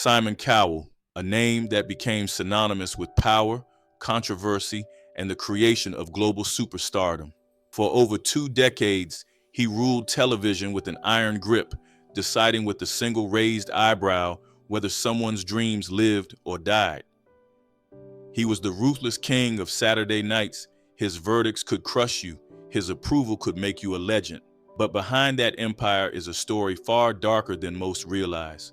Simon Cowell, a name that became synonymous with power, controversy, and the creation of global superstardom. For over 2 decades, he ruled television with an iron grip, deciding with a single raised eyebrow whether someone's dreams lived or died. He was the ruthless king of Saturday nights. His verdicts could crush you. His approval could make you a legend. But behind that empire is a story far darker than most realize.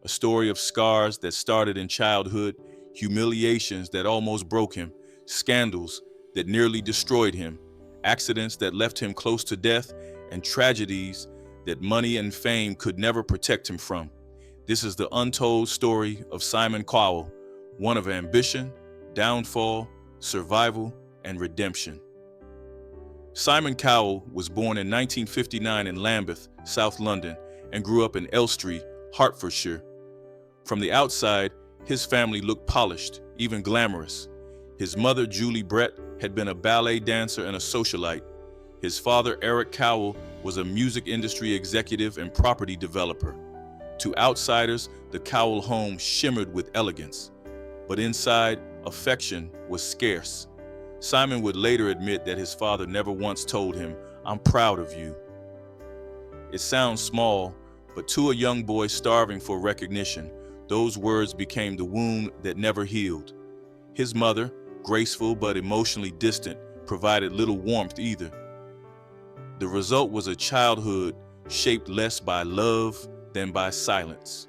A story of scars that started in childhood, humiliations that almost broke him, scandals that nearly destroyed him, accidents that left him close to death, and tragedies that money and fame could never protect him from. This is the untold story of Simon Cowell, one of ambition, downfall, survival, and redemption. Simon Cowell was born in 1959 in Lambeth, South London, and grew up in Elstree, Hertfordshire. From the outside, his family looked polished, even glamorous. His mother, Julie Brett, had been a ballet dancer and a socialite. His father, Eric Cowell, was a music industry executive and property developer. To outsiders, the Cowell home shimmered with elegance. But inside, affection was scarce. Simon would later admit that his father never once told him, "I'm proud of you." It sounds small, but to a young boy starving for recognition, those words became the wound that never healed. His mother, graceful but emotionally distant, provided little warmth either. The result was a childhood shaped less by love than by silence.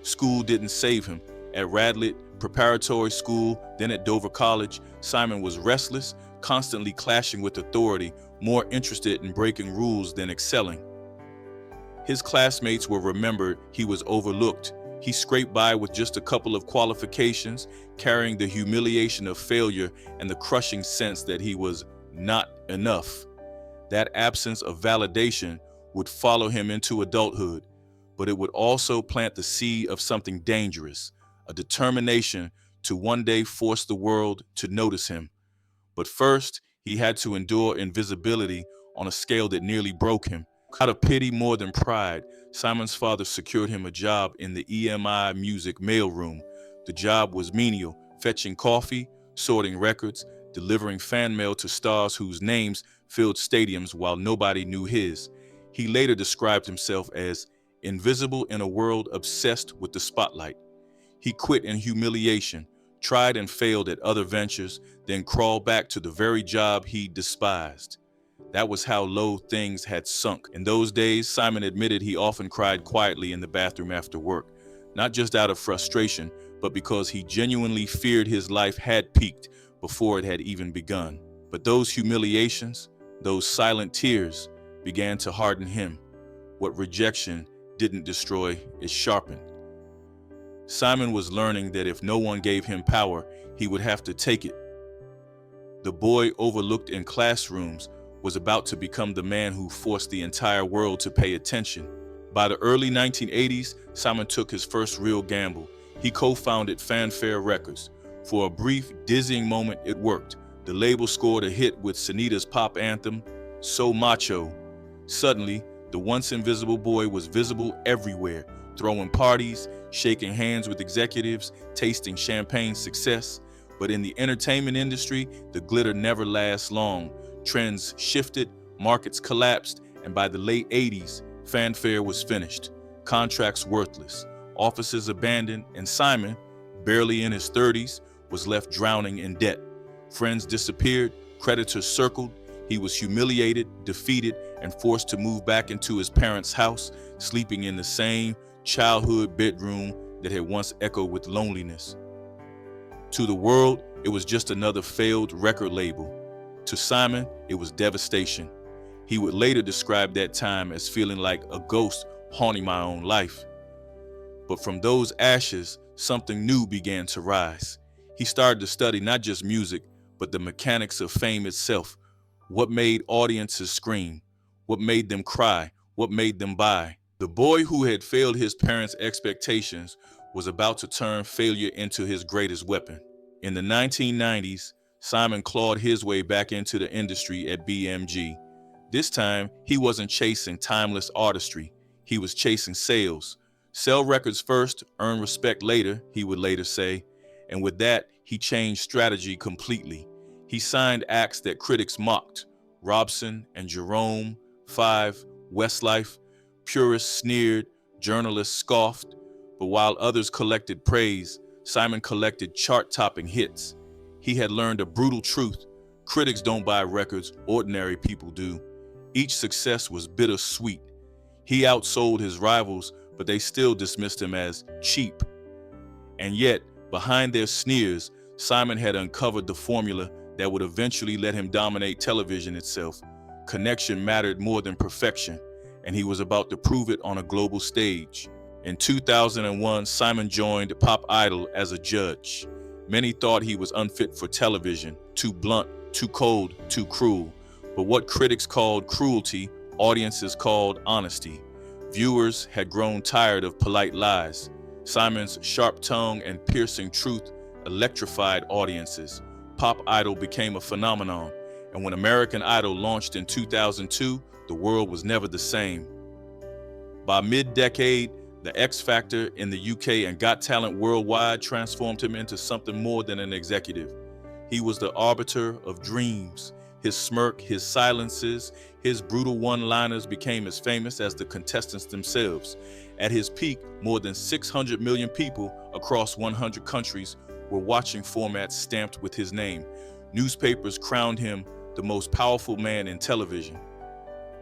School didn't save him. At Radlett Preparatory School, then at Dover College, Simon was restless, constantly clashing with authority, more interested in breaking rules than excelling. His classmates were remembered, he was overlooked. He scraped by with just a couple of qualifications, carrying the humiliation of failure and the crushing sense that he was not enough. That absence of validation would follow him into adulthood, but it would also plant the seed of something dangerous, a determination to one day force the world to notice him. But first, he had to endure invisibility on a scale that nearly broke him. Out of pity more than pride, Simon's father secured him a job in the EMI music mailroom. The job was menial, fetching coffee, sorting records, delivering fan mail to stars whose names filled stadiums while nobody knew his. He later described himself as invisible in a world obsessed with the spotlight. He quit in humiliation, tried and failed at other ventures, then crawled back to the very job he despised. That was how low things had sunk. In those days, Simon admitted he often cried quietly in the bathroom after work, not just out of frustration, but because he genuinely feared his life had peaked before it had even begun. But those humiliations, those silent tears, began to harden him. What rejection didn't destroy, it sharpened. Simon was learning that if no one gave him power, he would have to take it. The boy overlooked in classrooms was about to become the man who forced the entire world to pay attention. By the early 1980s, Simon took his first real gamble. He co-founded Fanfare Records. For a brief, dizzying moment, it worked. The label scored a hit with Sunita's pop anthem, So Macho. Suddenly, the once invisible boy was visible everywhere, throwing parties, shaking hands with executives, tasting champagne success. But in the entertainment industry, the glitter never lasts long. Trends shifted, markets collapsed, and by the late 80s, Fanfare was finished. Contracts worthless, offices abandoned, and Simon, barely in his 30s, was left drowning in debt. Friends disappeared, creditors circled. He was humiliated, defeated, and forced to move back into his parents' house, sleeping in the same childhood bedroom that had once echoed with loneliness. To the world, it was just another failed record label. To Simon, it was devastation. He would later describe that time as feeling like a ghost haunting my own life. But from those ashes, something new began to rise. He started to study not just music, but the mechanics of fame itself. What made audiences scream? What made them cry? What made them buy? The boy who had failed his parents' expectations was about to turn failure into his greatest weapon. In the 1990s, Simon clawed his way back into the industry at BMG. This time, he wasn't chasing timeless artistry. He was chasing sales. Sell records first, earn respect later, he would later say, and with that, he changed strategy completely. He signed acts that critics mocked, Robson and Jerome, Five, Westlife, purists sneered, journalists scoffed, but while others collected praise, Simon collected chart-topping hits. He had learned a brutal truth: critics don't buy records, ordinary people do. Each success was bittersweet. He outsold his rivals, but they still dismissed him as cheap. And yet, behind their sneers, Simon had uncovered the formula that would eventually let him dominate television itself. Connection mattered more than perfection, and he was about to prove it on a global stage. In 2001, Simon joined Pop Idol as a judge. Many thought he was unfit for television, too blunt, too cold, too cruel. But what critics called cruelty, audiences called honesty. Viewers had grown tired of polite lies. Simon's sharp tongue and piercing truth electrified audiences. Pop Idol became a phenomenon, and when American Idol launched in 2002, the world was never the same. By mid-decade, the X Factor in the UK and Got Talent worldwide transformed him into something more than an executive. He was the arbiter of dreams. His smirk, his silences, his brutal one-liners became as famous as the contestants themselves. At his peak, more than 600 million people across 100 countries were watching formats stamped with his name. Newspapers crowned him the most powerful man in television.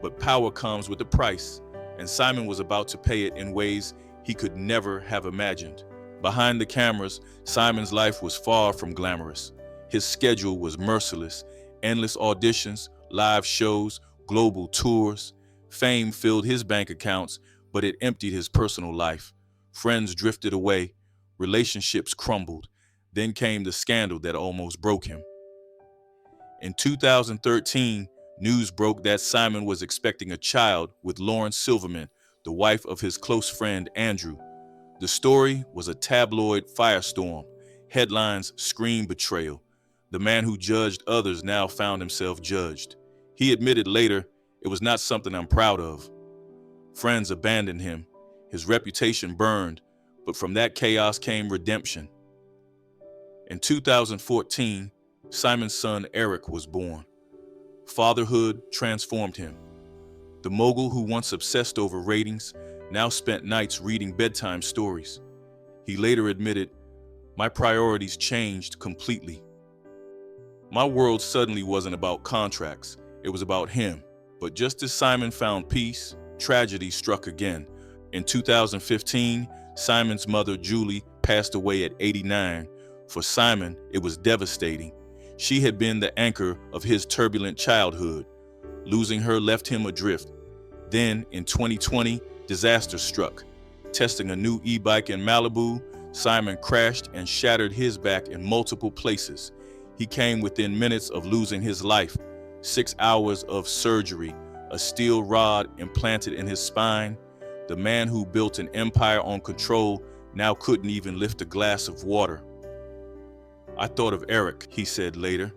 But power comes with a price, and Simon was about to pay it in ways he could never have imagined. Behind the cameras, Simon's life was far from glamorous. His schedule was merciless. Endless auditions, live shows, global tours. Fame filled his bank accounts, but it emptied his personal life. Friends drifted away. Relationships crumbled. Then came the scandal that almost broke him. In 2013, news broke that Simon was expecting a child with Lauren Silverman, the wife of his close friend Andrew. The story was a tabloid firestorm. Headlines screamed betrayal. The man who judged others now found himself judged. He admitted later, "It was not something I'm proud of." Friends abandoned him. His reputation burned, but from that chaos came redemption. In 2014, Simon's son Eric was born. Fatherhood transformed him. The mogul who once obsessed over ratings now spent nights reading bedtime stories. He later admitted, "My priorities changed completely. My world suddenly wasn't about contracts, it was about him." But just as Simon found peace, tragedy struck again. In 2015, Simon's mother, Julie, passed away at 89. For Simon, it was devastating. She had been the anchor of his turbulent childhood. Losing her left him adrift. Then, in 2020, disaster struck. Testing a new e-bike in Malibu, Simon crashed and shattered his back in multiple places. He came within minutes of losing his life. 6 hours of surgery, a steel rod implanted in his spine. The man who built an empire on control now couldn't even lift a glass of water. "I thought of Eric," he said later,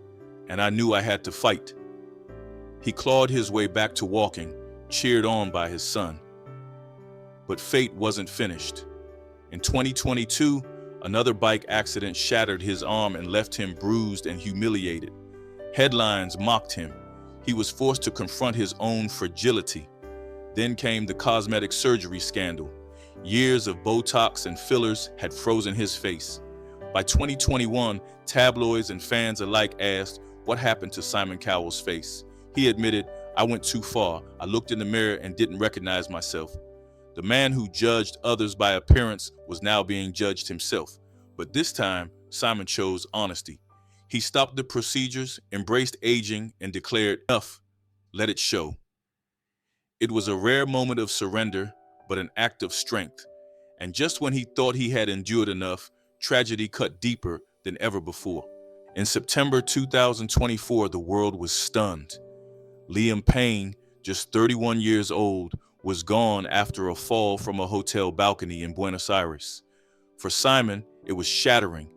"and I knew I had to fight." He clawed his way back to walking, cheered on by his son. But fate wasn't finished. In 2022, another bike accident shattered his arm and left him bruised and humiliated. Headlines mocked him. He was forced to confront his own fragility. Then came the cosmetic surgery scandal. Years of Botox and fillers had frozen his face. By 2021, tabloids and fans alike asked, what happened to Simon Cowell's face? He admitted, "I went too far. I looked in the mirror and didn't recognize myself." The man who judged others by appearance was now being judged himself. But this time, Simon chose honesty. He stopped the procedures, embraced aging, and declared, "Enough, let it show." It was a rare moment of surrender, but an act of strength. And just when he thought he had endured enough, tragedy cut deeper than ever before. In September 2024, the world was stunned. Liam Payne, just 31 years old, was gone after a fall from a hotel balcony in Buenos Aires. For Simon, it was shattering.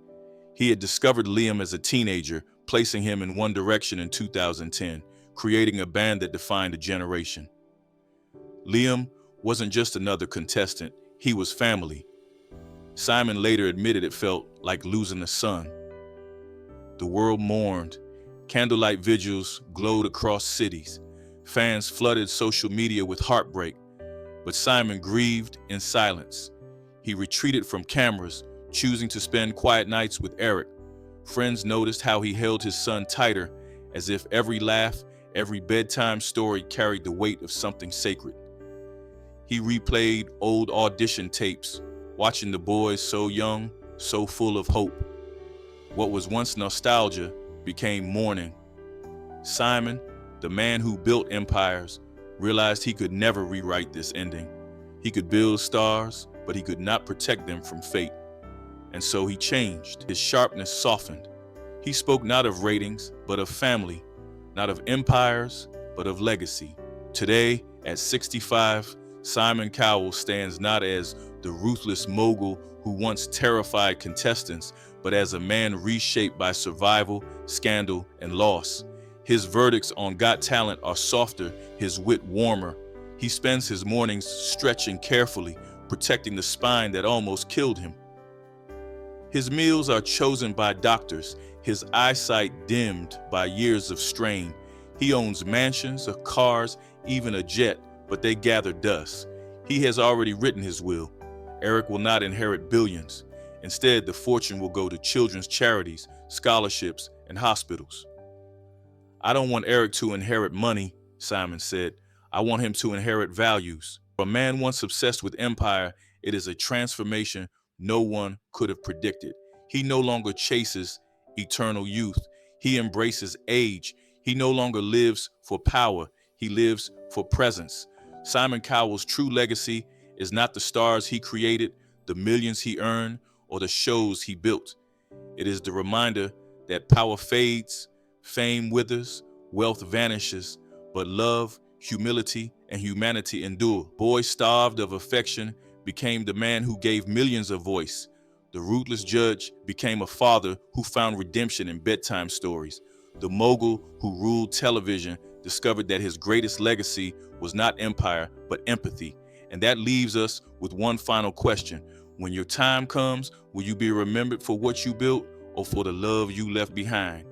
He had discovered Liam as a teenager, placing him in One Direction in 2010, creating a band that defined a generation. Liam wasn't just another contestant, He was family. Simon later admitted it felt like losing a son. The world mourned. Candlelight vigils glowed across cities. Fans flooded social media with heartbreak. But Simon grieved in silence. He retreated from cameras, choosing to spend quiet nights with Eric. Friends noticed how he held his son tighter, as if every laugh, every bedtime story carried the weight of something sacred. He replayed old audition tapes, watching the boys so young, so full of hope. What was once nostalgia became mourning. Simon, the man who built empires, realized he could never rewrite this ending. He could build stars, but he could not protect them from fate. And so he changed. His sharpness softened. He spoke not of ratings, but of family, not of empires, but of legacy. Today, at 65, Simon Cowell stands not as the ruthless mogul who once terrified contestants, but as a man reshaped by survival, scandal, and loss. His verdicts on Got Talent are softer, his wit warmer. He spends his mornings stretching carefully, protecting the spine that almost killed him. His meals are chosen by doctors, his eyesight dimmed by years of strain. He owns mansions, cars, even a jet, but they gather dust. He has already written his will. Eric will not inherit billions. Instead, the fortune will go to children's charities, scholarships, and hospitals. I don't want Eric to inherit money, Simon said. I want him to inherit values. For a man once obsessed with empire, it is a transformation no one could have predicted. He no longer chases eternal youth. He embraces age. He no longer lives for power. He lives for presence. Simon Cowell's true legacy is not the stars he created, the millions he earned, or the shows he built. It is the reminder that power fades, fame withers, wealth vanishes, but love, humility, and humanity endure. Boy starved of affection became the man who gave millions a voice. The ruthless judge became a father who found redemption in bedtime stories. The mogul who ruled television discovered that his greatest legacy was not empire, but empathy. And that leaves us with one final question. When your time comes, will you be remembered for what you built or for the love you left behind?